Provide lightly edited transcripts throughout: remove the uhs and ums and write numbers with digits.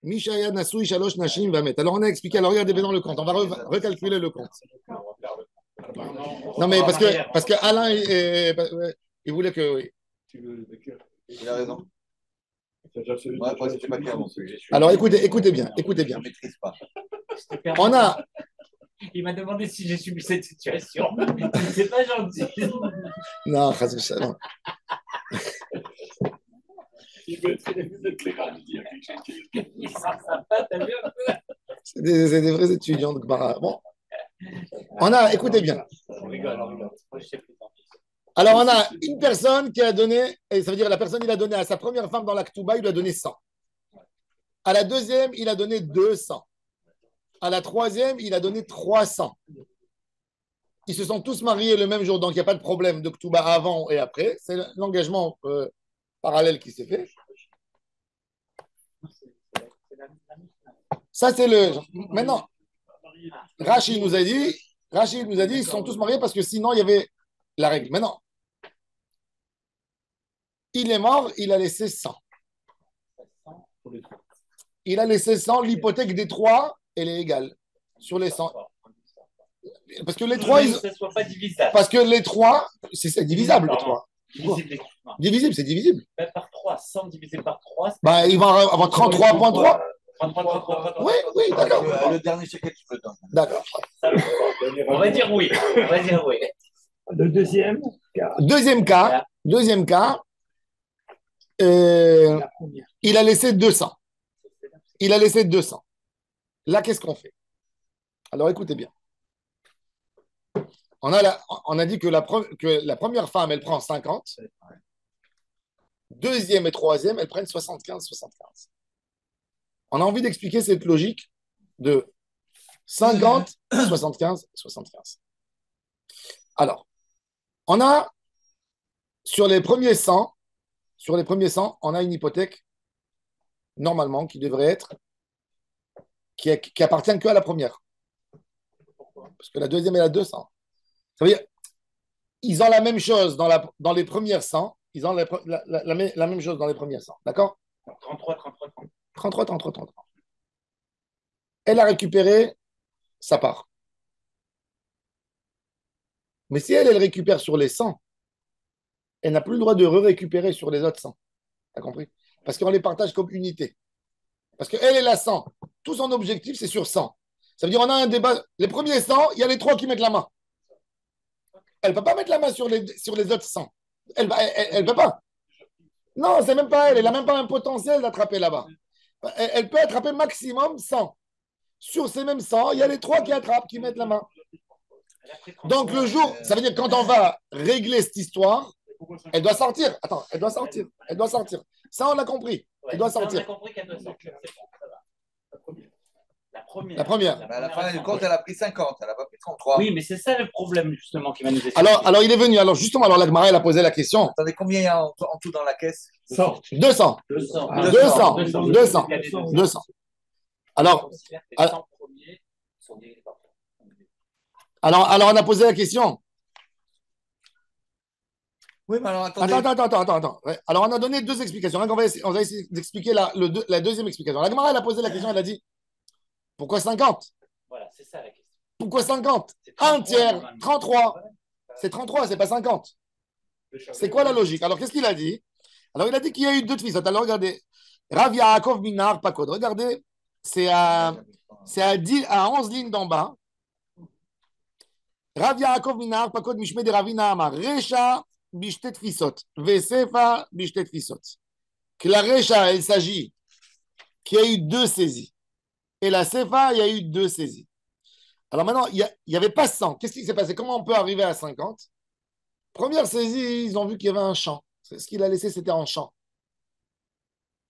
Mishaya Nasui Shalosh Nashim Vamet. Alors on a expliqué, alors regardez bien dans le compte, on va recalculer le compte. Non mais parce que Alain, il voulait que. Oui. Il a raison. Ouais, après, c'était pas clair mon sujet. Alors écoutez bien, écoutez bien. Je ne maîtrise pas. On a. Il m'a demandé si j'ai subi cette situation. C'est pas gentil. Non, Chazou Shalom. Il sent sympa, t'as vu un peu? C'est des vrais étudiants de Gemara. Bon. On a, écoutez bien. On rigole, on rigole. Moi, je sais plus. Alors, on a une personne qui a donné, et ça veut dire la personne, il a donné à sa première femme dans la Ketouba, il lui a donné 100. À la deuxième, il a donné 200. À la troisième, il a donné 300. Ils se sont tous mariés le même jour, donc il n'y a pas de problème de Ketouba avant et après. C'est l'engagement parallèle qui s'est fait. Ça, c'est le. Maintenant, Rachid nous a dit, ils se sont tous mariés parce que sinon, il y avait la règle. Maintenant, il est mort, il a laissé 100. Il a laissé 100, l'hypothèque des trois, elle est égale sur les 100. Parce que les trois, parce que les trois, c'est divisable, les trois. Divisible, c'est divisible. Par 3, 100 divisé par 3. Bah, il va avoir 33,3. 33. Oui, d'accord. Le dernier check tu peux donner. D'accord. On va dire oui. Le deuxième cas. Deuxième cas, il a laissé 200. Il a laissé 200. Là, qu'est-ce qu'on fait? Alors, écoutez bien. On a dit que la première femme, elle prend 50. Deuxième et troisième, elles prennent 75. On a envie d'expliquer cette logique de 50, 75. Alors, on a sur les premiers 100, on a une hypothèque normalement qui devrait être qui appartient que à la première. Parce que la deuxième et la 200. Ça veut dire ils ont la même chose dans les premières 100, ils ont la même chose dans les premières 100. D'accord? 33. Elle a récupéré sa part. Mais si elle récupère sur les 100, elle n'a plus le droit de récupérer sur les autres 100. T'as compris? Parce qu'on les partage comme unité. Parce qu'elle est la 100. Tout son objectif, c'est sur 100. Ça veut dire qu'on a un débat. Les premiers 100, il y a les trois qui mettent la main. Elle ne peut pas mettre la main sur les autres 100. Elle ne peut pas. Non, c'est même pas elle. Elle n'a même pas un potentiel d'attraper là-bas. Elle peut attraper maximum 100. Sur ces mêmes 100, il y a les trois qui attrapent, qui mettent la main. Donc le jour, ça veut dire quand on va régler cette histoire, elle doit sortir. Attends, elle doit sortir. Ça, on l'a compris. Elle doit sortir. On a compris qu'elle doit sortir. C'est bon, ça va. La première. Mais à la fin du compte, elle a pris 50, elle n'a pas pris 33. Oui, mais c'est ça le problème, justement, qui va nous expliquer. Alors, il est venu. Alors, justement, la Gemara, elle a posé la question. Attendez, combien il y a en tout dans la caisse? 200. Alors, on a posé la question. Oui, mais alors attendez. Attends. Ouais. Alors, on a donné deux explications. On va essayer d'expliquer la deuxième explication. La Gemara, elle a posé la question, elle a dit pourquoi 50? Voilà, c'est ça la question. Pourquoi 50? Un tiers, 33. C'est 33, c'est pas 50. C'est quoi la logique? Alors, qu'est-ce qu'il a dit? Alors, il a dit qu'il y a eu deux tfisot. Alors, regardez. Rav Yaakov Minar Pakod. Regardez, c'est à 11 lignes d'en bas. Rav Yaakov Minar Pakod Mishme de Ravina Amar. Recha bishtet tfisot. Vesefa bishtet tfisot. Que la Recha, il s'agit qu'il y a eu deux saisies. Et la Sefa, il y a eu deux saisies. Alors maintenant, il n'y avait pas 100. Qu'est-ce qui s'est passé? Comment on peut arriver à 50? Première saisie, ils ont vu qu'il y avait un champ. Ce qu'il a laissé, c'était un champ.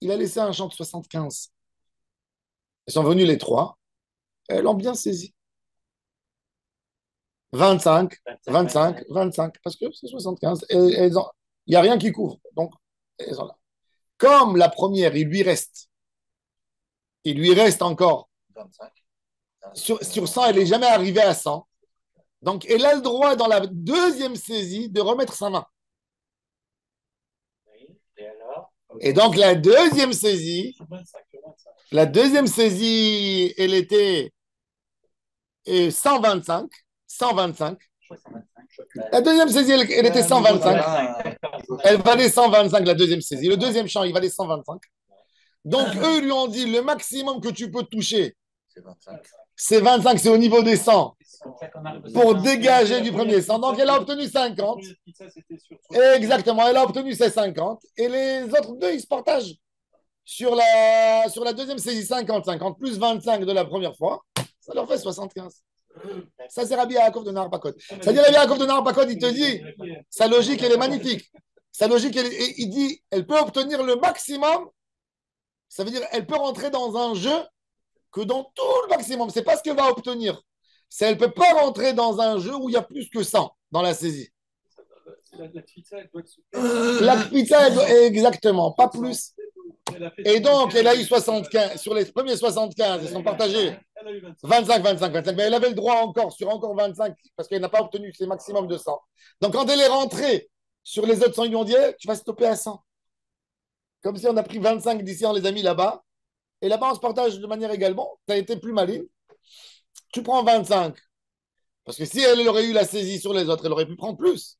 Il a laissé un champ de 75. Ils sont venus les trois. Elles l'ont bien saisi. 25. Parce que c'est 75. Il n'y a rien qui couvre. Donc, elles sont là. Comme la première, il lui reste encore. 25. Sur 100, elle n'est jamais arrivée à 100. Donc, elle a le droit, dans la deuxième saisie, de remettre sa main. Oui, et alors? Et donc, la deuxième saisie, La deuxième saisie, elle était 125. 125. La deuxième saisie, elle était 125. Elle valait 125, la deuxième saisie. Le deuxième champ, il valait 125. Donc, eux, ils lui ont dit, le maximum que tu peux toucher, c'est 25, c'est au niveau des 100, pour dégager du premier 100. Donc, elle a obtenu 50. Exactement, elle a obtenu ses 50. Et les autres deux, ils se partagent sur la deuxième saisie 50-50, plus 25 de la première fois. Ça leur fait 75. Ça, c'est Rabbi Yaakov de Nahar-Pakod. C'est-à-dire, Rabbi Yaakov de Nahar-Pakod, il te dit, sa logique, elle est magnifique. Sa logique, il dit, elle peut obtenir le maximum. Ça veut dire, elle peut rentrer dans un jeu que dans tout le maximum. C'est pas ce qu'elle va obtenir. Elle ne peut pas rentrer dans un jeu où il y a plus que 100 dans la saisie. La pizza, exactement, pas plus. Et donc, elle a eu 75. Sur les premiers 75, ils sont partagés 25, 25, 25. Mais elle avait le droit encore sur encore 25 parce qu'elle n'a pas obtenu ses maximums de 100. Donc, quand elle est rentrée sur les autres 100, ils lui ont dit tu vas stopper à 100. Comme si on a pris 25 d'ici, on les a mis là-bas. Et là-bas, on se partage de manière également. Tu as été plus maligne. Tu prends 25. Parce que si elle aurait eu la saisie sur les autres, elle aurait pu prendre plus.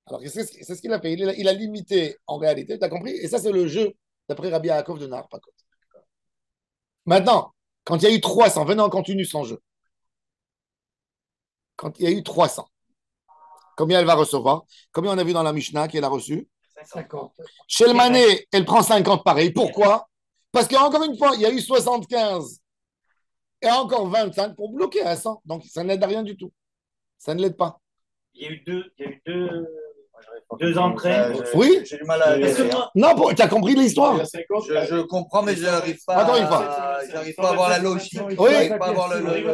Alors, c'est ce qu'il a fait. Il a limité en réalité. Tu as compris? Et ça, c'est le jeu d'après Rabbi Yaakov de Nahar-Pakod. Maintenant, quand il y a eu 300, venez, on continue son jeu. Quand il y a eu 300, combien elle va recevoir? Combien on a vu dans la Mishnah qu'elle a reçu? 50. Chez le Mané, elle prend 50 pareil. Pourquoi? Parce qu'encore une fois, il y a eu 75 et encore 25 pour bloquer à 100. Donc, ça n'aide à rien du tout. Ça ne l'aide pas. Il y a eu deux entrées. Oui. J'ai du mal à. Non, tu as compris l'histoire. Je comprends, mais je n'arrive pas. Attends une fois. J'arrive pas à avoir la logique. Oui. J'arrive pas à avoir la logique.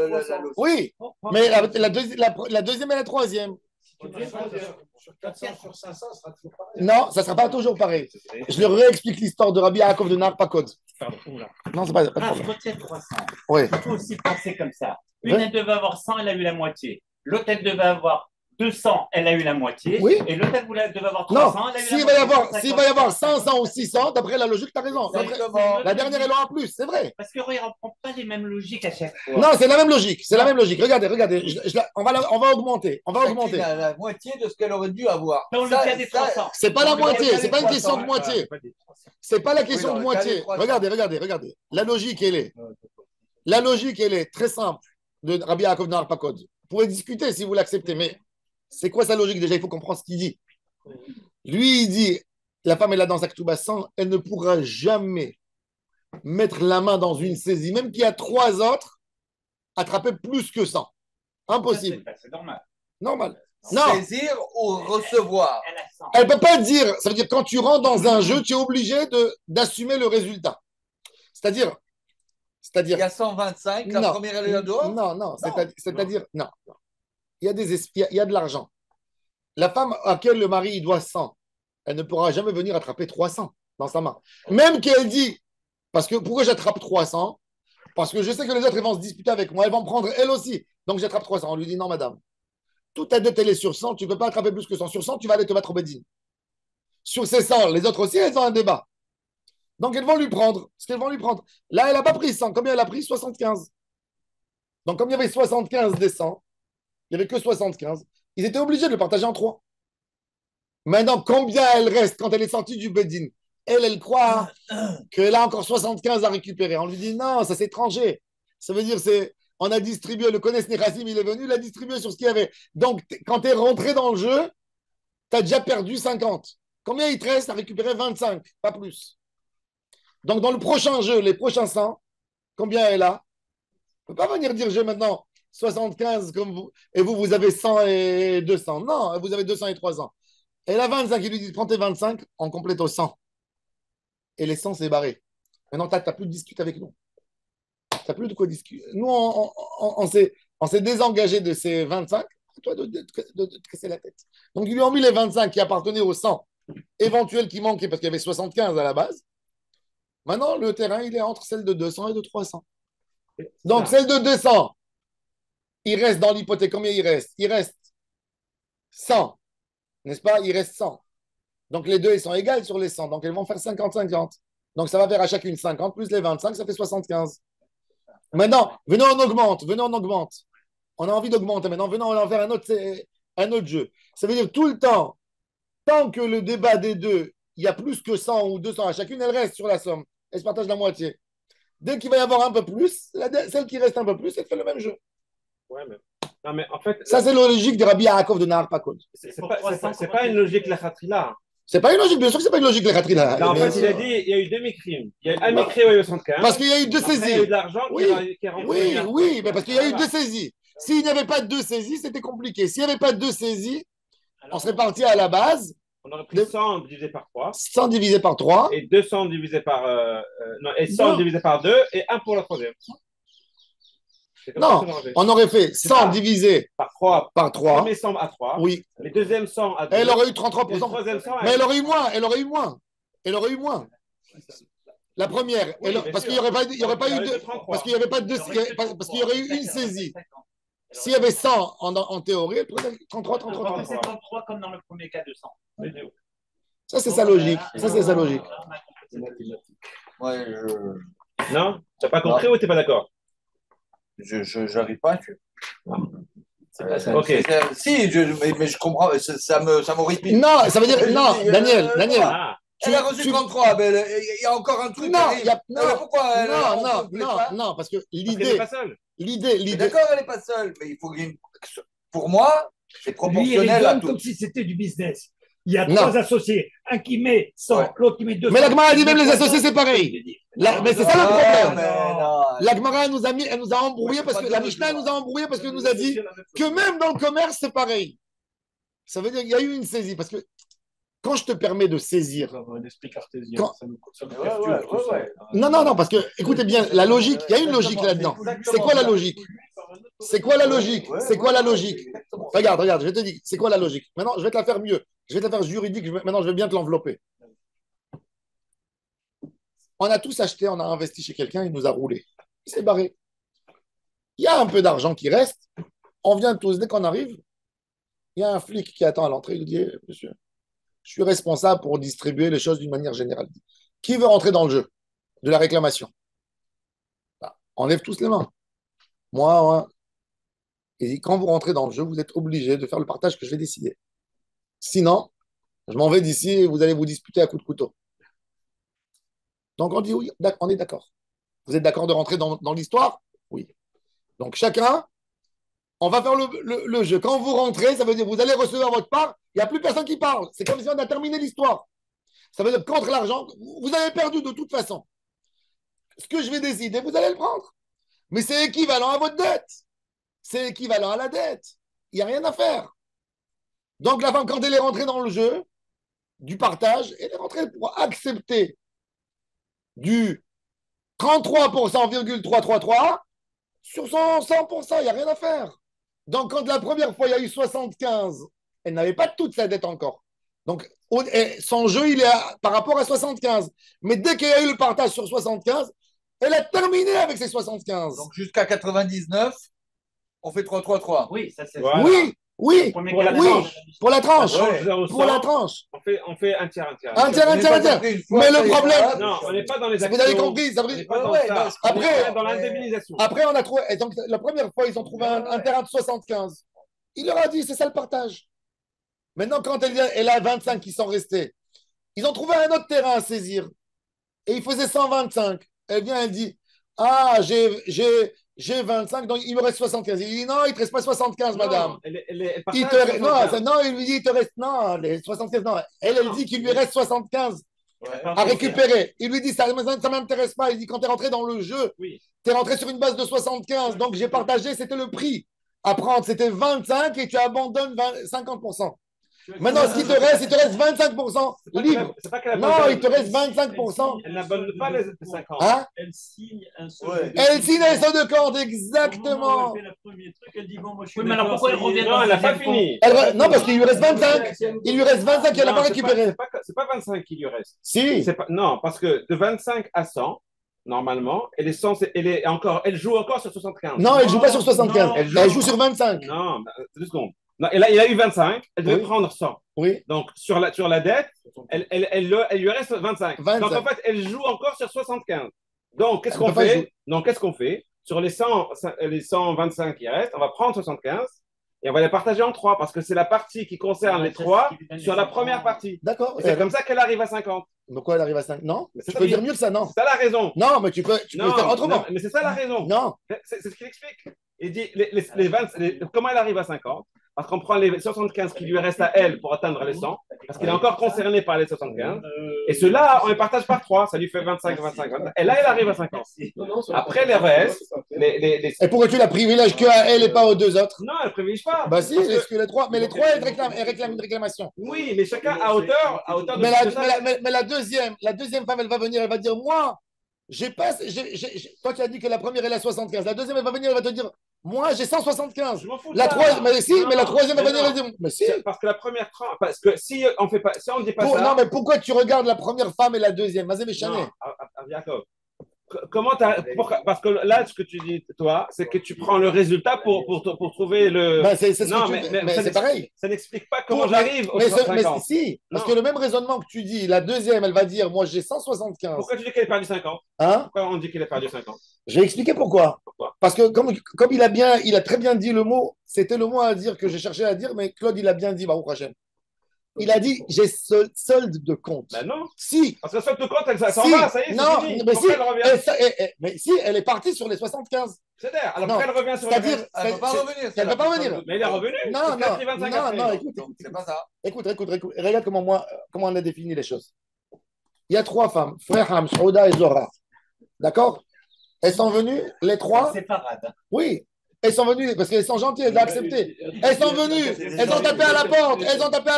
Oui, mais la deuxième et la troisième. Sur 400, sur 500, ça sera toujours pareil. Non, ça ne sera pas toujours pareil. Je leur réexplique l'histoire de Rabbi Yaakov de Nahar-Pakod. Pardon, oula. Non, c'est pas de Ah, je problème. retiens 300. Oui. Il faut aussi penser comme ça. Une, Ouais. elle devait avoir 100, elle a eu la moitié. L'autre, elle devait avoir 200, elle a eu la moitié. Oui. Et l'autre, elle devait avoir Non, 300, elle a eu s'il la va y moitié. s'il va y avoir 500 ou 600, d'après la logique, tu as raison. Exactement. La dernière, elle aura plus, c'est vrai. Parce qu'on ne reprend pas les mêmes logiques à chaque fois. Non, c'est la même logique. C'est la même logique. Regardez. On va augmenter. On va Chacune augmenter. a la moitié de ce qu'elle aurait dû avoir. Dans le cas des 300. C'est pas la Dans le moitié. cas C'est des pas une 300. question de moitié. C'est pas la question dans de le cas des moitié. 300. Regardez. La logique, elle est. La logique, elle est très simple de Rabbi Yaakov Nahar-Pakod. Vous pouvez discuter si vous l'acceptez, mais c'est quoi sa logique déjà? Il faut comprendre ce qu'il dit. Lui, il dit la femme est là dans sa ketouba 100, elle ne pourra jamais mettre la main dans une saisie, même qu'il y a 3 autres, attraper plus que 100. Impossible. C'est normal. Normal. Non, Saisir ou recevoir. Elle a 100. elle ne peut pas dire. Ça veut dire quand tu rentres dans un jeu, tu es obligé d'assumer le résultat. C'est-à-dire. Il y a 125, la Non. première elle est là dehors. Non. C'est-à-dire, non. Il y a de l'argent. La femme à laquelle le mari il doit 100, elle ne pourra jamais venir attraper 300 dans sa main. Même qu'elle dit, parce que pourquoi j'attrape 300? Parce que je sais que les autres ils vont se disputer avec moi, elles vont me prendre elles aussi. Donc j'attrape 300. On lui dit non, madame. Toute ta dette, elle est sur 100, tu ne peux pas attraper plus que 100. Sur 100, tu vas aller te battre au Bédine. Sur ces 100, les autres aussi, elles ont un débat. Donc elles vont lui prendre ce qu'elles vont lui prendre. Là, elle n'a pas pris 100. Combien elle a pris? 75. Donc comme il y avait 75 des 100, il n'y avait que 75. Ils étaient obligés de le partager en 3. Maintenant, combien elle reste quand elle est sortie du Bédine? Elle croit qu'elle a encore 75 à récupérer. On lui dit non, ça c'est étranger. Ça veut dire on a distribué, le connaisse Nechassim, il est venu, il a distribué sur ce qu'il y avait. Donc, quand tu es rentré dans le jeu, tu as déjà perdu 50. Combien il te reste à récupérer? 25, pas plus. Donc, dans le prochain jeu, les prochains 100, combien elle a? On ne peut pas venir dire j'ai maintenant 75 comme vous, et vous avez 100 et 200. Non, vous avez 200 et 300. Elle a 25, il lui dit prends tes 25, on complète au 100. Et les 100, c'est barré. Maintenant, tu n'as plus de discute avec nous. Tu n'as plus de quoi discuter. Nous, on s'est désengagé de ces 25. Toi, de te casser la tête. Donc, ils lui ont mis les 25 qui appartenaient au 100 éventuel qui manquait parce qu'il y avait 75 à la base. Maintenant, le terrain, il est entre celle de 200 et de 300. Donc, celle de 200, il reste dans l'hypothèque. Combien il reste? Il reste 100. N'est-ce pas? Il reste 100. Donc, les deux, ils sont égales sur les 100. Donc, elles vont faire 50-50. Donc, ça va faire à chacune 50 plus les 25, ça fait 75. Maintenant, venez, on augmente. Venez, on augmente. On a envie d'augmenter. Maintenant, venez, on va en faire un autre jeu. Ça veut dire tout le temps, tant que le débat des deux, il y a plus que 100 ou 200 à chacune, elle reste sur la somme. Elle se partage la moitié. Dès qu'il va y avoir un peu plus, celle qui reste un peu plus, elle fait le même jeu. Ouais, mais... Non, mais en fait, Ça, c'est la logique de Rabbi Yaakov de Nahar Pakod. c'est pas une logique la khatrila. C'est pas une logique, bien sûr que c'est pas une logique, les khatrila. Non, en fait, il a dit il y a eu deux mécrimes. Il y a eu un mécrit au 75. Parce qu'il y a eu deux Après, saisies. il y a eu de l'argent Oui, qui est rentré. oui, mais parce qu'il y a eu deux saisies. S'il n'y avait pas de deux saisies, c'était compliqué. S'il n'y avait pas de deux saisies, on serait parti à la base. On aurait pris 100 divisé par 3. 100 divisé par 3. Et 200 divisé par. Non, et 100 divisé par 2 et 1 pour la troisième. Non, on aurait fait 100 divisé par 3. Par 3. Le premier 100 à 3. Oui. Les deuxièmes 100 à 2. Elle aurait eu 33%. Le troisième 100 mais elle aurait eu moins. Elle aurait eu moins. Elle aurait eu moins. La première, oui, parce qu'il n'y aurait pas, eu de, parce qu'il y avait pas de, parce qu'il y aurait eu une saisie. S'il y avait 100 en théorie, elle prenait 33, 33, 33. C'est 33 comme dans le premier cas de 100. Ça, c'est sa logique. Ça, c'est sa logique. Ouais, Non? Tu n'as pas compris ou tu n'es pas d'accord? J'arrive pas à suivre. Ok. Si, mais je comprends, ça m'horripile. Non, ça veut dire. Non, Daniel. Ah. Elle a reçu 33, mais il y a encore un truc. Non, pourquoi non, parce que Elle n'est pas seule. l'idée. D'accord, elle n'est pas seule, mais il faut qu'il y ait pour moi, c'est Lui, il proportionnel à donne tout. comme si c'était du business. Il y a Non. 3 associés. Un qui met 100, Ouais. l'autre qui met 200. Mais la Gemara a dit même les associés, c'est pareil. Mais c'est ça le problème. Non. La Gemara elle nous a embrouillé parce que la Mishnah nous a embrouillé parce qu'elle nous a dit que même dans le commerce, c'est pareil. Ça veut dire qu'il y a eu une saisie. Parce que quand je te permets de saisir. Non, parce que, écoutez bien, la logique, il y a une logique là-dedans. C'est quoi la logique? C'est quoi la logique? C'est quoi la logique? Regarde, je te dis, c'est quoi la logique? Maintenant, je vais te la faire mieux. Je vais te la faire juridique. Maintenant, je vais bien te l'envelopper. On a tous acheté, on a investi chez quelqu'un, il nous a roulé. Il s'est barré. Il y a un peu d'argent qui reste. On vient tous, dès qu'on arrive, il y a un flic qui attend à l'entrée. Il dit, monsieur, je suis responsable pour distribuer les choses d'une manière générale. Qui veut rentrer dans le jeu de la réclamation? On lève tous les mains. Moi. Il dit, quand vous rentrez dans le jeu, vous êtes obligé de faire le partage que je vais décider. Sinon, je m'en vais d'ici et vous allez vous disputer à coups de couteau. Donc on dit oui, on est d'accord. Vous êtes d'accord de rentrer dans l'histoire? Oui. Donc chacun, on va faire le jeu. Quand vous rentrez, ça veut dire que vous allez recevoir votre part, il n'y a plus personne qui parle. C'est comme si on a terminé l'histoire. Ça veut dire que contre l'argent, vous avez perdu de toute façon. Ce que je vais décider, vous allez le prendre. Mais c'est équivalent à votre dette. C'est équivalent à la dette. Il n'y a rien à faire. Donc la femme, quand elle est rentrée dans le jeu du partage, elle est rentrée pour accepter du 33,333 sur son 100%. Il n'y a rien à faire. Donc quand la première fois, il y a eu 75, elle n'avait pas toute sa dette encore. Donc son jeu, il est par rapport à 75. Mais dès qu'il y a eu le partage sur 75, elle a terminé avec ses 75. Donc jusqu'à 99, on fait 3-3-3. Oui, ça c'est Voilà. Oui, Pour la tranche. pour la tranche. On fait un tiers. Un tiers. Mais le problème, Non, on n'est pas dans les actions. vous avez compris, ça On veut n'est dire. pas dans Ouais, ça. non, On après- est dans l'indemnisation. Après, on a trouvé. Et donc, la première fois, ils ont trouvé un terrain de 75. Il leur a dit, c'est ça le partage. Maintenant, quand elle a 25 qui sont restés, ils ont trouvé un autre terrain à saisir. Et il faisait 125. Elle vient, elle dit, ah, j'ai 25, donc il me reste 75. Il dit, non, il ne te reste pas 75, madame. Non, elle Il partage te... 75. non, il lui dit, il te reste. Non, les 75, non. Elle dit qu'il lui reste 75 à récupérer. Il lui dit, ça ne m'intéresse pas. Il dit, quand tu es rentré dans le jeu, Oui. tu es rentré sur une base de 75. Donc, j'ai partagé, c'était le prix à prendre. C'était 25 et tu abandonnes 50%. Maintenant, ce qui te reste, il te reste 25% libre. C'est pas qu'elle Non, abandonne. il te reste 25%. Elle n'abandonne pas les 50. Hein? Elle signe un Ouais. Elle signe un saut de corde, Au exactement. moment où elle fait le premier truc, elle dit bon, moi je suis. Oui, mais alors d'accord, pourquoi ça elle y est. revient Non, dans elle n'a le pas deuxième fini. Non, parce qu'il lui reste 25. Il lui reste 25 qu'elle n'a Non, pas c'est récupéré. C'est pas 25 qui lui reste. Si. Non, parce que de 25 à 100, normalement, elle joue encore sur 75. Non, elle joue pas sur 75. Non, Elle joue sur 25. Non, 2 secondes. Non, et là, il a eu 25, elle devait Oui. prendre 100. Oui. Donc, sur la dette, elle lui reste 25. 25. Donc, en fait, elle joue encore sur 75. Donc, qu'est-ce Elle qu'on peut pas fait? jouer. Donc, qu'est-ce qu'on fait? Sur les 125 qui restent, on va prendre 75 et on va les partager en 3 parce que c'est la partie qui concerne les 3 sur la première partie. D'accord. Et c'est comme ça qu'elle arrive à 50. Donc, quoi, elle arrive à 5? Non. Mais c'est Tu ça peux qui- dire mieux que ça, non. C'est ça la raison. Non, mais tu peux faire autrement. non, mais c'est ça la raison. Non. C'est ce qu'il explique. Il dit comment elle arrive à 50? Parce qu'on prend les 75 qui lui restent à elle pour atteindre les 100, parce qu'il est encore concerné par les 75. Et ceux-là, on les partage par 3, ça lui fait 25, 25, 25. Et là, elle arrive à 50. Après, les restes, Et pourquoi tu la privilèges que à elle et pas aux deux autres? non, elle ne privilégie pas. Bah si, Parce que- est-ce que les trois. Mais les trois, elles réclament une réclamation. Oui, mais chacun à hauteur de Mais de ça. la deuxième femme, elle va venir, elle va dire, moi, j'ai pas. Toi, tu as dit que la première, elle a 75. La deuxième, elle va venir, elle va te dire, moi, j'ai 175. Je m'en fous de La ça. troisième, mais si, Non, mais la troisième, elle va mais venir, non. elle va dire, mais si. Parce que la première tranche, parce que si on fait pas, si on dit pas ça. Non, mais pourquoi tu regardes la première femme et la deuxième? Mazé Méchané. Non, Jacob. Comment parce que là, ce que tu dis, toi, c'est que tu prends le résultat pour trouver le. Ben, c'est ce Non, que tu mais mais ça c'est pareil. Ça n'explique pas comment j'arrive au Mais 50. si, parce Non. que le même raisonnement que tu dis, la deuxième, elle va dire, moi, j'ai 175. Pourquoi tu dis qu'elle a perdu 50? Hein? Pourquoi on dit qu'elle a perdu 50? Je vais expliquer pourquoi. Pourquoi? Parce que comme il a très bien dit le mot, c'était le mot à dire que j'ai cherché à dire, mais Claude, il a bien dit, Baruch Hashem. Il a dit, j'ai solde de compte. Ben non. Si. Parce que soit de compte, elle s'en Si. va, ça y est, Non, c'est fini. mais si. Pourquoi elle revient? Mais si, elle est partie sur les 75. C'est-à-dire, alors Non, pourquoi elle revient sur le c'est-à-dire, reste? Elle ne peut pas revenir. elle peut pas revenir. Mais elle est revenue. Non, parce qu'elle a pris 25 après. non, écoute, C'est pas ça. écoute. Regarde comment on a défini les choses. Il y a trois femmes, Freham, Shouda et Zora. D'accord? Elles sont venues, les trois. C'est parade. Oui, elles sont venues parce qu'elles sont gentilles, elles l'ont accepté. Elles sont venues, elles ont tapé à la porte, elles ont tapé à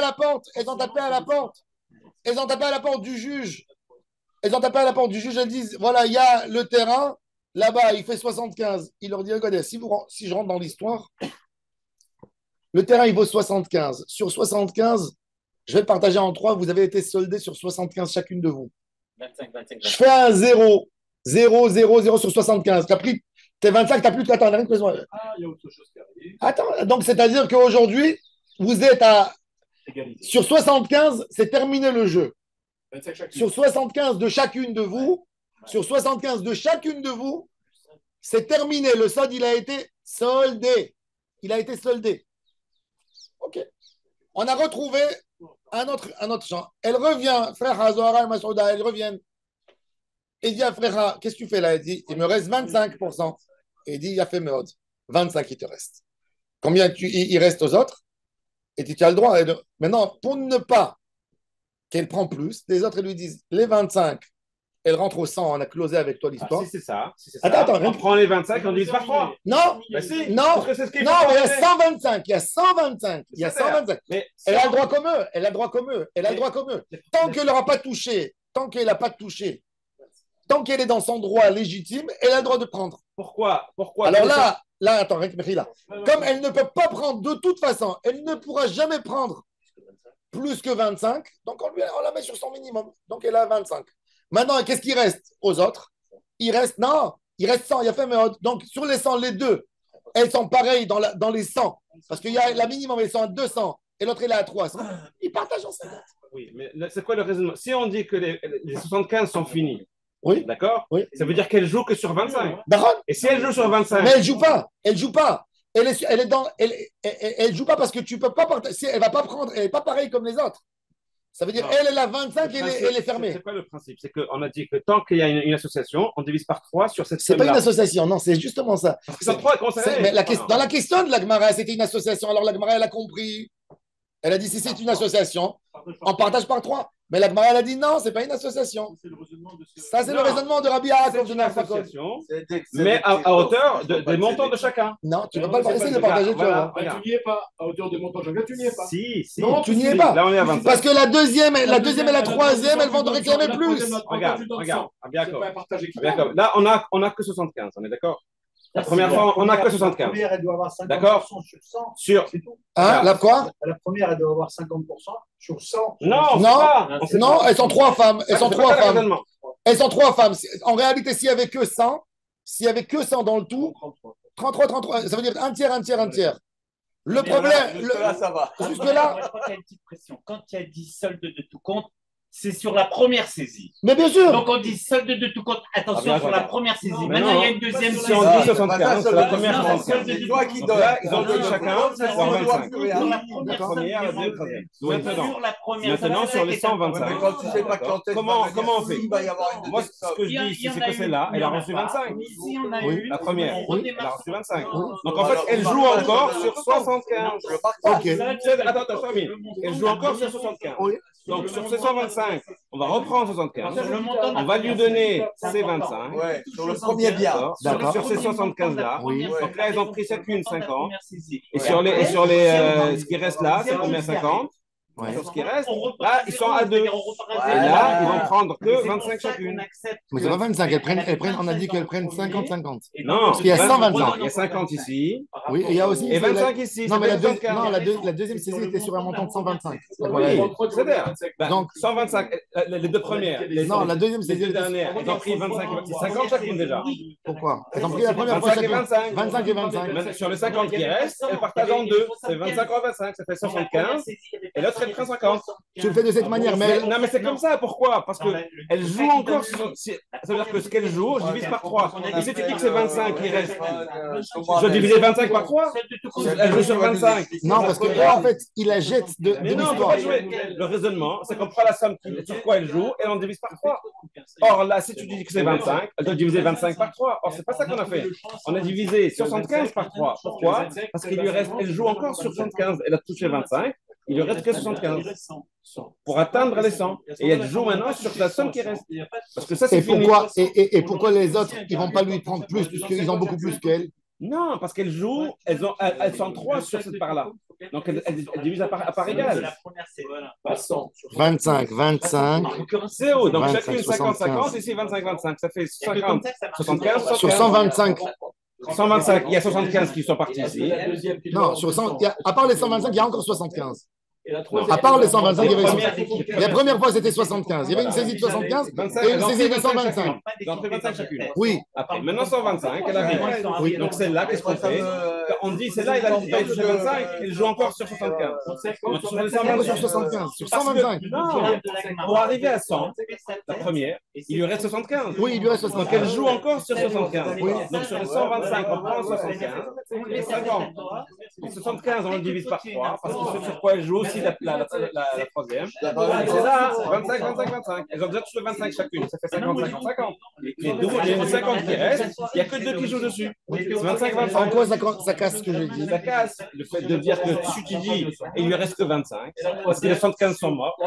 la porte du juge. Elles ont tapé à la porte du juge, elles disent, voilà, il y a le terrain, là-bas, il fait 75. Il leur dit, regardez, si je rentre dans l'histoire, le terrain, il vaut 75. Sur 75, je vais le partager en trois, vous avez été soldés sur 75 chacune de vous. 25, 25, Je fais un 0, 0, 0, 0 sur 75. Tu as pris tes 25, tu n'as plus de... Attends, Il y a autre chose qui arrive. attends, donc c'est-à-dire qu'aujourd'hui, vous êtes à... Égalité. Sur 75, c'est terminé le jeu. 25 chacune. Sur 75 de chacune de vous, c'est terminé. Le solde, il a été soldé. OK. On a retrouvé un autre champ. Elle revient, frère Hazara et Masouda, elles reviennent. Il dit à frère, qu'est-ce que tu fais là? Il dit, il me reste 25%. Et il dit, il y a fait merde. 25, il te reste. Combien il reste aux autres? Et tu as le droit. Maintenant, pour ne pas qu'elle prend plus, les autres, elles lui disent, les 25, elle rentre au 100, on a closé avec toi l'histoire. Si c'est ça, Attends, on prend les 25 et on divise par 3. Non, Ben si, non, parce que c'est ce qu'il non, faut il y a donner. 125, il y a 125, il y a C'est-à-dire, 125. Mais Elle a le droit comme eux, Tant qu'elle n'aura pas touché, tant qu'elle est dans son droit légitime, elle a le droit de prendre. pourquoi Alors là, attends, là. Comme elle ne peut pas prendre de toute façon, elle ne pourra jamais prendre plus que 25, donc on la met sur son minimum. Donc elle a 25. Maintenant, qu'est-ce qui reste aux autres? Il reste 100, il y a fait merde. Donc sur les 100, les deux, elles sont pareilles dans les 100. Parce qu'il y a la minimum, elles sont à 200 et l'autre, elle est à 300. Ils partagent en 50. Oui, mais c'est quoi le raisonnement? Si on dit que les 75 sont finis, Oui. d'accord? Oui. Ça veut dire qu'elle joue que sur 25. Daron, Et si elle joue sur 25, mais elle joue pas. Elle joue pas parce que tu peux pas partager. Si elle va pas prendre, elle est pas pareille comme les autres. Ça veut dire, Non. elle a 25 et elle est fermée. C'est quoi le principe? C'est qu'on a dit que tant qu'il y a une association, on divise par 3 sur cette C'est pas une somme-là. association, non, c'est justement ça. Parce que ça 3 est concerné. Mais dans la question de la Gemara, c'était une association. Alors la Gemara, elle a compris. Elle a dit si c'est une association, on partage par 3. Mais la Gemara, elle a dit non, c'est pas une association. Ça, c'est le Non. raisonnement de Rabbi C'est Yaakov de une Nafakot. association, mais à hauteur des montants de chacun. Non, tu ne vas Non, pas le c'est essayer de pas- partager, tu voilà. vois. Bah, tu n'y es pas. À hauteur des montants chacun, tu n'y es pas. Si. Non, Tu n'y es pas. Là, on est à 25. Parce que la deuxième et la troisième, elles vont te réclamer plus. Regarde, bien C'est d'accord. pas un partage équitable. D'accord. Là, on a que 75, on est d'accord? La première fois, on n'a que 75. La première, elle doit avoir 50% D'accord. sur 100. Sur. C'est tout. Hein, la quoi? La première, elle doit avoir 50% sur 100. Non, on sait Non. pas. On sait Non, pas. elles sont 3 femmes. Elles sont C'est 3 pas ça le femmes. raisonnement. Elles sont 3 femmes. En réalité, s'il y avait que 100, dans le tout, 33, ça veut dire un tiers. Le problème, Là, ça va. Moi, jusque-là, je crois qu'il y a une petite pression. Quand il y a dit solde de tout compte, c'est sur la première saisie. mais bien sûr, Donc on dit solde de tout compte, attention bien, sur la attends. première saisie. Mais Maintenant, non. il y a une deuxième Si saisie. on dit 75, c'est la première Non, 75. c'est toi qui Donc donnes. là, ils ont dit chacun Non, fois non, 25. sur la La première première, la saisie. deuxième. Maintenant, sur la première Maintenant, sur les Mais 125. quand tu sais pas quand est-ce Comment qu'il va venir, on fait? il va y avoir une Moi, deuxième ce que je Il y dis ici, en c'est a que eu, celle-là, il y elle a en a reçu pas. 25. Ici, on a Oui. eu. La première. On Elle redémarre a reçu sur- 25. Non, Donc en fait, elle joue encore sur 75. Le partage. ok. Attends, je termine. Elle joue encore sur 75. Oui. Donc sur ces 125, on va reprendre 75. Sur le montant de la On va lui première donner saisie. ses 25. Ouais, sur le premier bien. D'accord. Sur ces 75-là. Oui. Donc là, ils ont pris chacune 50. Et Ouais. sur les, Après, ce qui reste là, c'est combien 50? Ouais. Sur ce qui reste, on repart là, à ils zéro, sont à 2. Et c'est-à-dire on repart à zéro. là, ils vont prendre Mais que c'est pour 25 ça chacune. qu'on accepte Mais c'est pas 25, elles prennent, on a dit qu'elles dans le prennent premier. 50-50. Et Non, donc, parce qu'il y a 125. Il y a 50 ici. Oui, et il y a aussi. Et 25 ici. Non, mais ça fait 75. la deuxième saisie était sur un montant de 125. Oui, c'est-à-dire. Donc- Donc, 125, les deux premières. Non, la deuxième Les saisie deux était. dernières, ils ont pris 25 et 50 chacune déjà. Pourquoi? Elles ont pris la première fois 25 et chacune. 25. 25 et 25. Maintenant, sur les 50 qui restent, elles partagent en deux. C'est 25 en 25, ça fait 75. Et l'autre, elle prend 50. Tu le fais de cette manière, mais Non, mais c'est comme ça. Pourquoi? Parce qu'elle joue encore. Ça veut dire que ce qu'elle joue, je divise par 3. Et si tu dis que c'est 25 qui reste, je dois diviser 25 par 3. Elle joue sur 25. non, parce que là, en fait, il la jette de Mais non, on ne peut l'histoire. pas jouer. Le raisonnement, c'est qu'on prend la somme sur quoi elle joue et on divise par 3. Or, là, si tu dis que c'est 25, elle doit diviser 25 par 3. Or, c'est pas ça qu'on a fait. On a divisé 75 par 3. Pourquoi? Parce qu'il lui reste, elle joue encore sur 75. Elle a touché 25. Il lui reste que 75 pour atteindre les 100. Et elle joue maintenant sur la somme qui reste. Parce que ça, c'est Et fini. pourquoi les autres, ils vont pas lui prendre plus, puisqu'ils ont beaucoup plus qu'elle? Non, parce qu'elles jouent, elles sont 3 sur cette part-là. Donc, elles divisent à part égale. 25, 25. C'est haut. Donc, 25, chacune 75. 50-50, ici 25-25. Ça fait 50, 75, Sur 75. 125. 125, il y a 75 qui sont partis ici. Non, sur 100, à part les 125, il y a encore 75. À part les 125, il y avait 125. La première fois, c'était 75. Il y avait une saisie de 75 et une saisie de 125. Ils ont pris 25 chacune. Oui, Après, maintenant 125, elle arrive. Oui, donc celle-là, qu'est-ce qu'on fait? On dit, celle-là, elle a touché 25, elle joue encore sur 75. Donc sur les 125, sur 75, sur 125. Non, pour arriver à 100, la première, il lui reste 75. Oui, il lui reste Donc 75. elle joue encore sur 75. Oui. Donc sur les 125, on prend 75. Et 50. Donc 75, on le divise par 3, parce que c'est sur quoi elle joue aussi la troisième. C'est là, 25, 25, 25. Elles ont déjà touché 25 chacune. Ça fait 50, 50, 50. Les 50 qui restent, il n'y a que 2 qui jouent dessus. C'est 25, En 25. quoi ça casse ce que j'ai dit? Ça casse le fait de dire que si tu dis, et il lui reste que 25, parce que les 75 sont morts.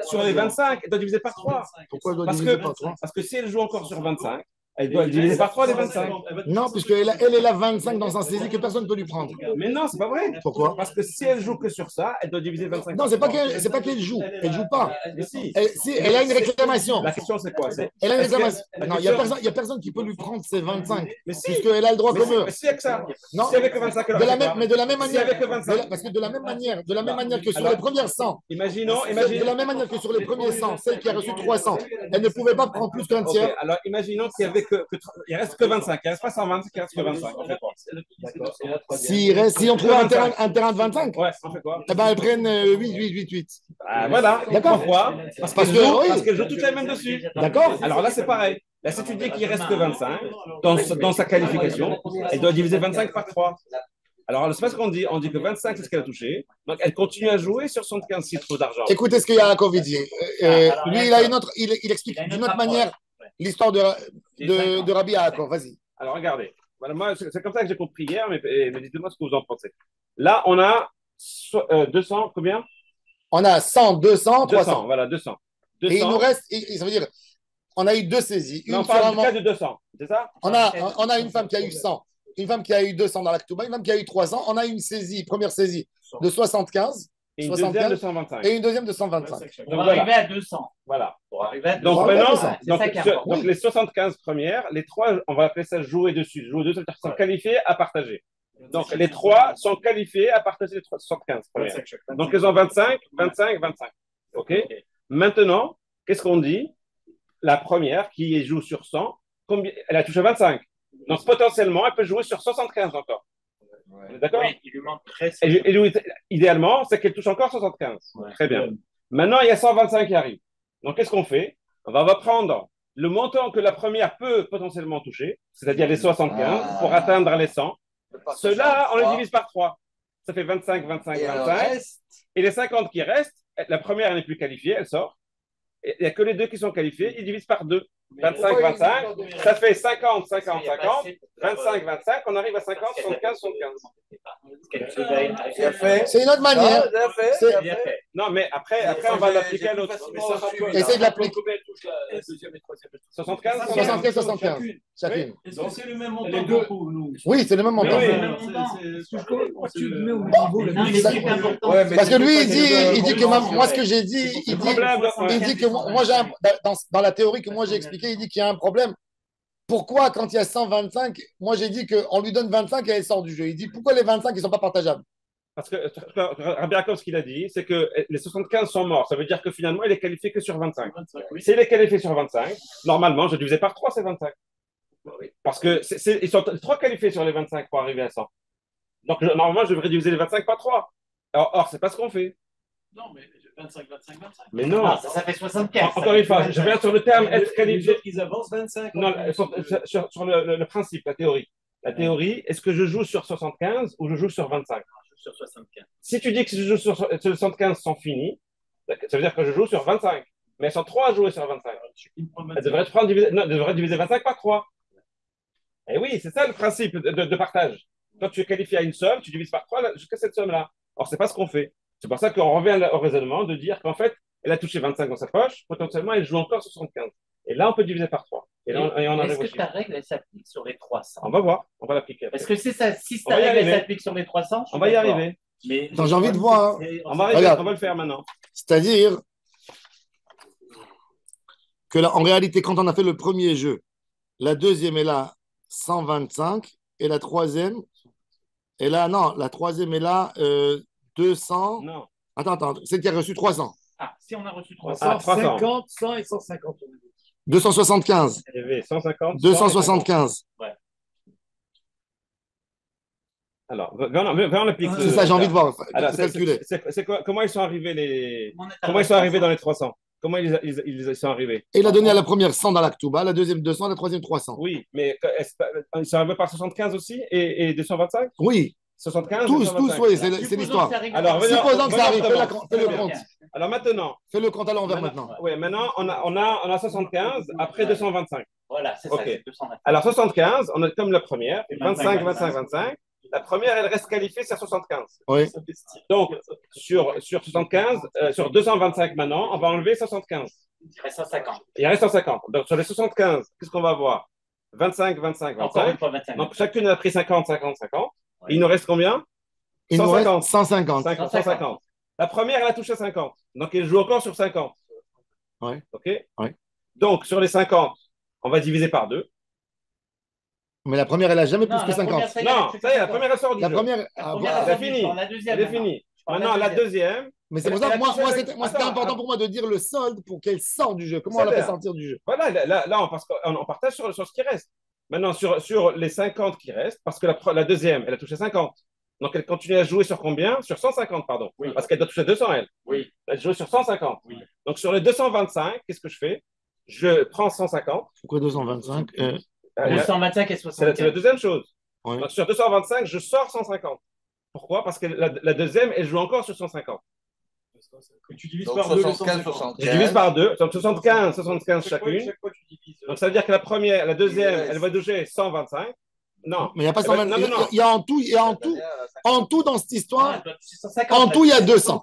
Sur les 25, elle doit diviser par 3. Pourquoi elle doit Parce diviser que, par 3? parce que si elle joue encore sur 25, elle doit diviser par 3 les 25. Non, puisqu'elle elle est là 25 dans un saisie que personne ne peut lui prendre. Mais non, c'est pas vrai. Pourquoi? Parce que si elle joue que sur ça, elle doit diviser 25. Non, c'est pas qu'elle joue. Elle joue pas. Mais si. Elle a une réclamation. La question, c'est quoi? Elle a une réclamation. La Non, il question- n'y a personne qui peut lui prendre ses 25. Mais si. Puisqu'elle a le droit Mais comme eux. si avec ça. Non. Si avec 25, elle De la aurait même, pas. mais de la même Si manière, avec 25. parce que de la même manière que sur Alors- les premières 100, Imaginons, de la même manière que sur les premiers 100, celle qui a reçu 300, elle ne pouvait pas prendre plus qu'un Ok, tiers. alors imaginons qu'il y avait il reste que 25, il ne reste pas 125, il reste que 25. On fait quoi? Si on trouve un terrain de 25, Ouais, on fait quoi? eh ben, elles prennent 8. Ah, voilà. D'accord. Pourquoi? Parce Parce qu'elles que, jouent, oui. parce qu'elles jouent toutes les mêmes dessus. D'accord? Alors là, c'est pareil. Là, si tu dis qu'il reste que 25, dans sa qualification, elle doit diviser 25 par 3. Alors, c'est pas ce qu'on dit. On dit que 25, c'est ce qu'elle a touché. Donc, elle continue à jouer sur 75 s'il faut d'argent. Écoutez ce qu'il y a à Covid. Lui, il a une autre, il explique d'une autre manière l'histoire de Rabbi Yaakov. Vas-y. Alors, regardez. Voilà, moi, c'est comme ça que j'ai compris hier, mais dites-moi ce que vous en pensez. Là, on a 200, combien? On a 100, 200, 200, 300. voilà, 200. Et il nous reste, ça veut dire, on a eu deux saisies. Non, on Une sur parle du un- cas de 200, c'est ça? on a une femme qui a eu 100, une femme qui a eu 200 dans l'actuba, une femme qui a eu 300. On a une saisie, première saisie de 75, Et une deuxième de 75 125. et une deuxième de 125. On Donc, va voilà. arriver à 200. Voilà. Pour arriver à 200. Donc Bon, maintenant, c'est ça. C'est ça qui est important. donc les 75 premières, les 3, on va appeler ça jouer dessus. Jouer dessus, c'est-à-dire sont qualifiés à partager. Donc les 3 sont qualifiés à partager les 75 premières. Donc ils ont 25, 25, 25. OK? Maintenant, qu'est-ce qu'on dit? La première qui joue sur 100, elle a touché 25. Donc potentiellement, elle peut jouer sur 75 encore. On est d'accord? Oui, il lui manque presque. Idéalement, c'est qu'elle touche encore 75. Ouais. Très bien. Maintenant, il y a 125 qui arrivent. Donc, qu'est-ce qu'on fait? On va prendre le montant que la première peut potentiellement toucher, c'est-à-dire les 75, pour atteindre les 100. Ceux-là, on les divise par 3. Ça fait 25, 25, 25. Et les 50 qui restent, la première elle n'est plus qualifiée, elle sort. Il n'y a que les deux qui sont qualifiés, ils divisent par 2. 25, 25, ça fait 50, 50, 50, 25, 25, on arrive à 50, 75, 75. C'est une autre manière. Non, mais après on va l'appliquer à l'autre. Essaye de l'appliquer. 75, 75, 75. Chacune. Est-ce que c'est le même montant pour nous? Oui, c'est le même montant. Parce que lui, il dit que moi, ce que j'ai dit, il dit que moi, j'ai dans la théorie que moi j'ai expliqué, il dit qu'il y a un problème. Pourquoi, quand il y a 125, moi j'ai dit qu'on lui donne 25 et elle sort du jeu. Il dit pourquoi les 25 ils ne sont pas partageables? Parce que Rabbi Yaakov, ce qu'il a dit, c'est que les 75 sont morts. Ça veut dire que finalement, il est qualifié que sur 25. S'il est qualifié sur 25, normalement, je divisais par 3, c'est 25. Parce qu'ils sont 3 qualifiés sur les 25 pour arriver à 100. Donc, normalement, je devrais diviser les 25 par 3. Or c'est pas ce qu'on fait. Non, mais 25, 25, 25. Mais non. Ah, ça fait 75. Encore une fois, je reviens sur le terme être qualifié. Ils avancent 25. Non, sur le principe, la théorie. La théorie, est-ce que je joue sur 75 ou je joue sur 25? Sur 75. Si tu dis que je joue sur 75 sont finis, ça veut dire que je joue sur 25. Mais elles sont 3 à jouer sur 25. Elles devraient diviser 25 par 3. Et oui, c'est ça le principe de partage. Quand tu es qualifié à une somme, tu divises par 3 jusqu'à cette somme-là. Or, c'est pas ce qu'on fait. C'est pour ça qu'on revient au raisonnement de dire qu'en fait, elle a touché 25 dans sa poche, potentiellement, elle joue encore 75. Et là, on peut diviser par 3. Et on est-ce que ta règle, elle s'applique sur les 300? On va voir, on va l'appliquer. Parce que c'est ça, si ta règle, elle s'applique sur les 300, on va y arriver. Mais attends, j'ai envie de voir. On va arriver, on va le faire maintenant. C'est-à-dire que là, en réalité, quand on a fait le premier jeu, la deuxième est là 125 et la troisième est là, non, la troisième est là 200. Non. Attends, c'est qui a reçu 300. Ah, si on a reçu 300. 50, 100 et 150. 275. 150. 275. Ouais. Alors, on applique. C'est ça, j'ai envie de voir. Alors, Calculer. Comment ils sont arrivés Comment ils sont arrivés dans les 300? Comment ils sont arrivés? Et il a donné à la première 100 dans l'Aktuba, la deuxième 200, la troisième 300. Oui, mais ils sont arrivés par 75 aussi et 225? Oui. 75 tous, oui, c'est l'histoire. Alors, supposons que ça arrive, fais le compte. Alors maintenant. Fais le compte à l'envers maintenant. Oui, maintenant, on a 75 après 225. Voilà, c'est ça. Okay. Alors 75, on a comme la première, 25, 25, 25. La première, elle reste qualifiée sur 75. Oui. Donc, sur 75, sur 225 maintenant, on va enlever 75. Il reste 150. Il reste 150. Donc, sur les 75, qu'est-ce qu'on va avoir? 25, 25, 25. 25. Donc, chacune a pris 50, 50, 50. Ouais. Il nous reste combien? Il nous reste 150. 150. La première, elle a touché 50. Donc, elle joue encore sur 50. Oui. OK? Oui. Donc, sur les 50, on va diviser par 2. Mais la première, elle n'a jamais plus que 50. Non, ça y est, la première, elle sort du jeu. La première, elle est finie. Elle est finie. Maintenant, la deuxième. Mais c'est pour ça que moi, c'était important pour moi de dire le solde pour qu'elle sorte du jeu. Comment on la fait sortir du jeu? Voilà, là on partage sur ce qui reste. Maintenant, sur les 50 qui restent, parce que la deuxième, elle a touché 50. Donc, elle continue à jouer sur combien? Sur 150, pardon. Oui. Parce qu'elle doit toucher 200, elle. Oui. Elle joue sur 150. Oui. Donc, sur les 225, qu'est-ce que je fais? Je prends 150. Pourquoi 225 225 et 75. C'est la deuxième chose. Oui. Donc, sur 225, je sors 150. Pourquoi? Parce que la deuxième, elle joue encore sur 150. Que tu divises donc, par 75, 2. Je divise par 2, donc 75 chacune. Chaque fois, tu divises. Donc ça veut dire que la deuxième, elle va toucher 125. Non. Mais il n'y a pas 125. Non. Il y a en tout dans cette histoire, en tout, il y a 200.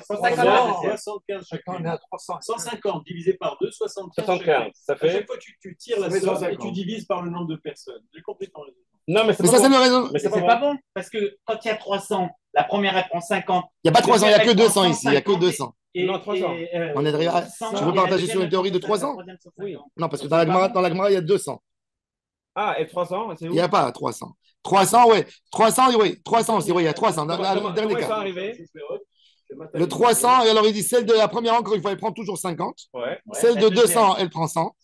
75 chacun, on est à 300. 150 divisé par 2, 75. 75, ça À fait. chaque fois, tu tires la somme et tu divises par le nombre de personnes. J'ai compris ton raisonnement. Non, mais ça, c'est le raison. Mais c'est pas bon. Parce que quand il y a 300, la première, elle prend 50. Il n'y a pas 300, il n'y a que 200 ici. Il n'y a que 200. Non, 300. On est derrière. Tu veux partager sur une théorie de 300? Oui. Non, parce que dans la Gemara, il y a 200. Ah, et 300, c'est où? Il n'y a pas 300. 300, oui. 300, oui. 300 aussi, oui, il y a 300. Dans le dernier cas. Le 300, et alors il dit celle de la première, encore une fois, elle prend toujours 50. Ouais. Celle de 200, elle prend 100.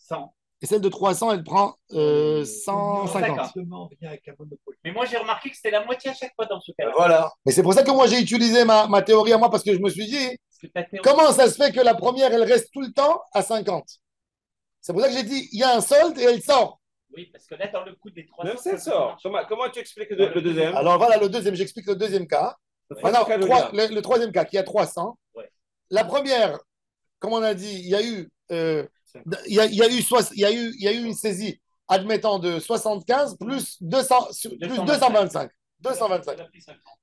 Et celle de 300, elle prend 150. Exactement, vient avec un monopole. Mais moi, j'ai remarqué que c'était la moitié à chaque fois dans ce cas-là. Voilà. Mais c'est pour ça que moi, j'ai utilisé ma théorie à moi, parce que je me suis dit, Parce que ta théorie- comment ça se fait que la première, elle reste tout le temps à 50? C'est pour ça que j'ai dit, il y a un solde et elle sort. Oui, parce que là, dans le coup des 300... Même si elle sort. Comment tu expliques le deuxième? Alors voilà le deuxième, j'explique le deuxième cas. Maintenant, le troisième cas qui a 300. Ouais. La première, comme on a dit, il y a eu, il y a eu une saisie, admettant de 75 plus 225. 225.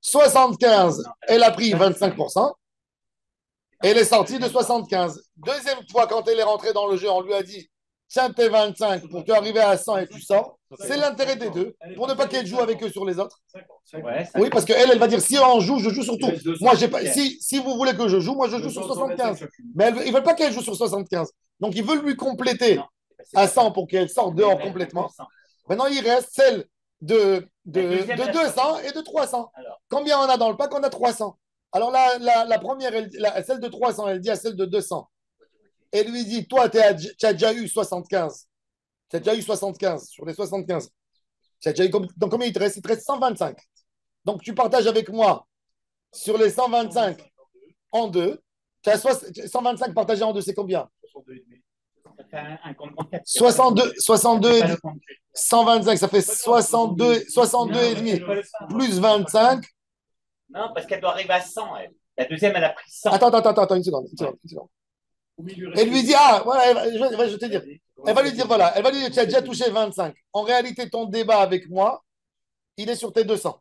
75, elle a pris 25%. Et elle est sortie de 75. Deuxième fois, quand elle est rentrée dans le jeu, on lui a dit tiens tes 25 pour arriver à 100 et tu sors. C'est l'intérêt des deux, pour ne pas qu'elle joue avec eux sur les autres. Ouais, Oui, parce qu'elle, elle va dire si on joue, je joue sur tout. Moi, j'ai pas, si vous voulez que je joue, moi je joue sur 75. Mais ils ne veulent pas qu'elle joue sur 75. Donc ils veulent lui compléter à 100 pour qu'elle sorte dehors complètement. Maintenant, il reste celle de 200 et de 300. Combien on a dans le pack? On a 300. Alors la première, celle de 300, elle dit à celle de 200. Elle lui dit, toi, tu as déjà eu 75. Tu as déjà eu 75 sur les 75. Donc combien il te reste? Il te reste 125. Donc tu partages avec moi sur les 125 en deux. Tu as 125 partagé en deux, c'est combien? 62, 125, ça fait 62 et demi. Plus 25. Non, parce qu'elle doit arriver à 100, elle. La deuxième, elle a pris 100. Attends, une seconde. Elle lui dit, voilà, je vais te dire. Elle va lui dire, voilà, elle va lui dire, tu as déjà touché 25. En réalité, ton débat avec moi, il est sur tes 200.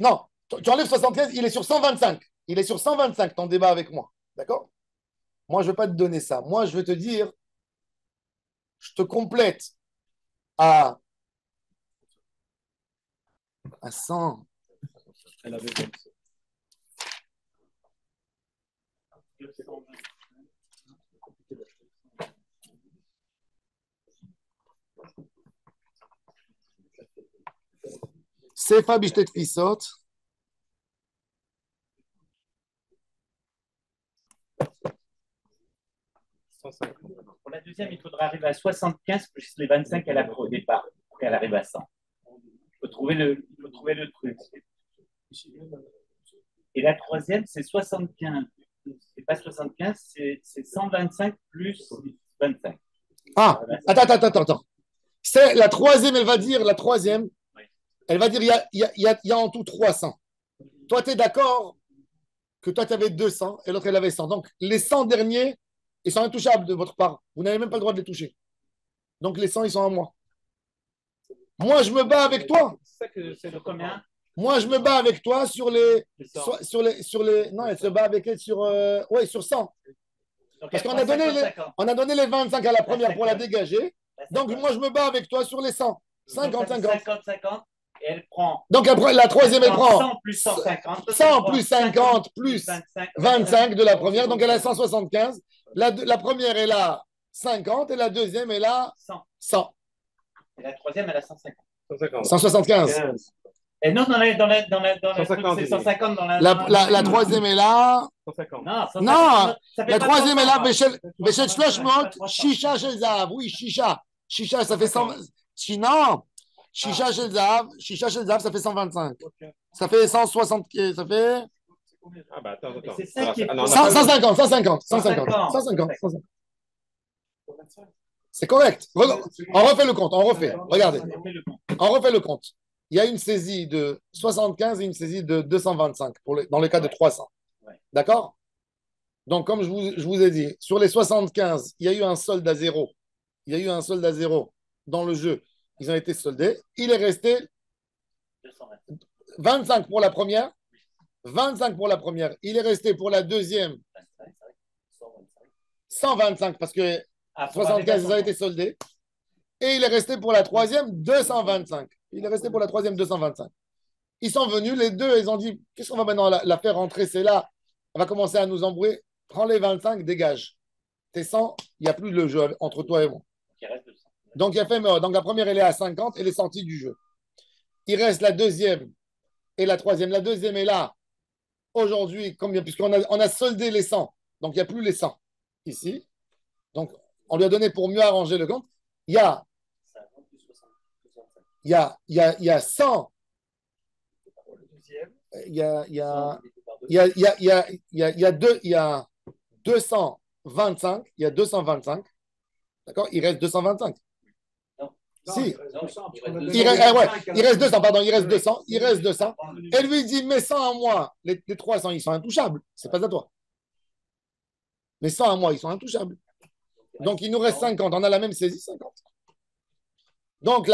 Non, tu enlèves 75, il est sur 125. Il est sur 125, ton débat avec moi. D'accord? Moi, je ne vais pas te donner ça. Moi, je vais te dire, je te complète à 100. Elle avait comme ça. Sefa Bishtet Fisot. Pour la deuxième, il faudra arriver à 75 plus les 25 qu'elle a pris au départ pour qu'elle arrive à 100. Il faut trouver le truc. Et la troisième, c'est 75. C'est pas 75, c'est 125 plus 25. Ah, attends. C'est la troisième, elle va dire, il y a en tout 300. Toi, tu es d'accord que toi, tu avais 200 et l'autre, elle avait 100. Donc, les 100 derniers, ils sont intouchables de votre part. Vous n'avez même pas le droit de les toucher. Donc, les 100, ils sont à moi. Moi, je me bats avec toi. C'est de combien? Moi, je me bats avec toi sur les. Non, elle se bat avec elle sur 100. Donc, parce qu'on a donné les 25 à la première pour la dégager. Donc, moi, je me bats avec toi sur les 100. 50. Et elle prend. Donc, la troisième, elle prend 100 plus 150. 100 plus 50 plus 25 de la première. Donc, elle a 175. La première, elle a 50 et la deuxième, elle a 100. Et la troisième, elle a 150. 175. Et non, dans la 150, c'est 150 dans la. La troisième est là. 150. Non, la troisième est là. Béchel Shloshmot, Shisha Shel Zahav. Oui, Shisha. Shisha, ça fait 100. Non, Shisha Shel Zahav, ça fait 125. Ça fait 160. Ça fait. Ah bah attends. C'est ça qui est. 150. C'est correct. On refait le compte. Regardez. On refait le compte. Il y a une saisie de 75 et une saisie de 225 dans le cas de 300. D'accord? Donc, comme je vous ai dit, sur les 75, il y a eu un solde à zéro. Dans le jeu. Ils ont été soldés. Il est resté 25 pour la première. 25 pour la première. Il est resté pour la deuxième 125 parce que 75, ils ont été soldés. Et il est resté pour la troisième 225. Ils sont venus, les deux, ils ont dit qu'est-ce qu'on va maintenant la faire rentrer? C'est là, elle va commencer à nous embrouiller. Prends les 25, dégage. T'es 100, il n'y a plus le jeu entre toi et moi. Donc, donc la première, elle est à 50, elle est sortie du jeu. Il reste la deuxième et la troisième. La deuxième est là. Aujourd'hui, combien? Puisqu'on a soldé les 100. Donc, il n'y a plus les 100 ici. Donc, On lui a donné pour mieux arranger le compte. Il y a, il y a 100. Il y a, il y a, il y a, il y a, il y a, il y a 225. Il y a 225. D'accord? Il reste 225. Si. Il reste 200, pardon, il reste 200. Il reste 200. Elle lui dit, mais 100 à moi. Les 300, ils sont intouchables. C'est pas à toi. Mais 100 à moi, ils sont intouchables. Donc, il nous reste 50. On a la même saisie, 50. Donc,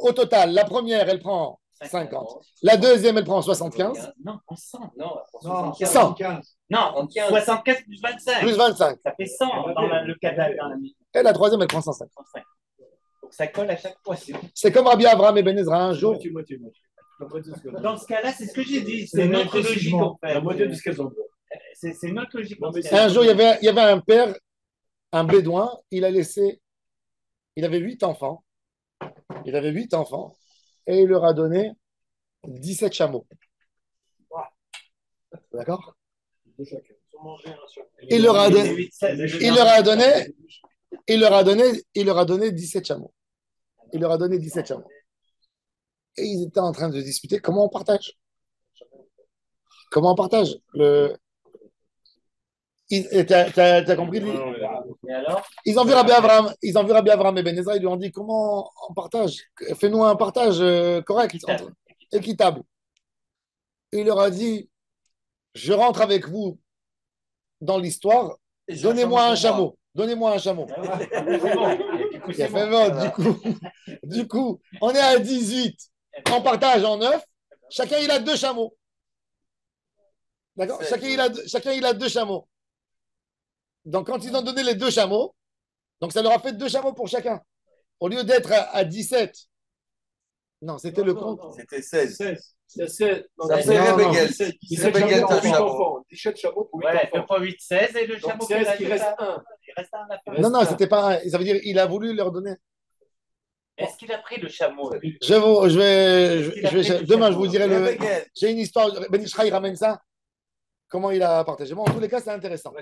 au total, la première, elle prend 50. La deuxième, elle prend 75. Non, en 100. Non, 75. Non, 75 plus 25. Plus 25. Ça fait 100 dans le cas d'un. Et la troisième, elle prend 105. Donc ça colle à chaque fois. C'est comme Rabbi Avraham et Ben Ezra un jour. Dans ce cas-là, c'est ce que j'ai dit. C'est notre logique en fait. La moitié de ce qu'elles ont. C'est notre logique. Un jour, il y avait un père, un bédouin, il avait 8 enfants. Il avait 8 enfants et il leur a donné 17 chameaux. D'accord? Il leur a donné 17 chameaux. Il leur a donné 17 chameaux. Et ils étaient en train de discuter comment on partage. Comment on partage T'as compris lui? Ils ont vu Rabbi Avraham et Ben Ezra, ils lui ont dit comment on partage. Fais-nous un partage correct, équitable. Et il leur a dit, je rentre avec vous dans l'histoire, donnez-moi un chameau. Donnez-moi un chameau. Il a fait bon, du coup, on est à 18. On partage en 9. Chacun, il a 2 chameaux. D'accord? Chacun, il a 2 chameaux. Donc, quand ils ont donné les 2 chameaux, donc ça leur a fait 2 chameaux pour chacun. Au lieu d'être à 17. Non, c'était le compte. C'était 16. C'est 16. Ça fait Rebegel. 17 chameaux. 17 chameaux pour 8 Ouais, enfants. 2 fois 8, 16 et le chameau. Donc 16, il reste 1. Il reste un à la fin. Non, c'était pas un. Ça veut dire il a voulu leur donner. Est-ce qu'il a pris le chameau? Demain, je vous dirai le. Rebegel. J'ai une histoire. Ben Ishra, il ramène ça. Comment il a partagé. Bon, en tous les cas, c'est intéressant.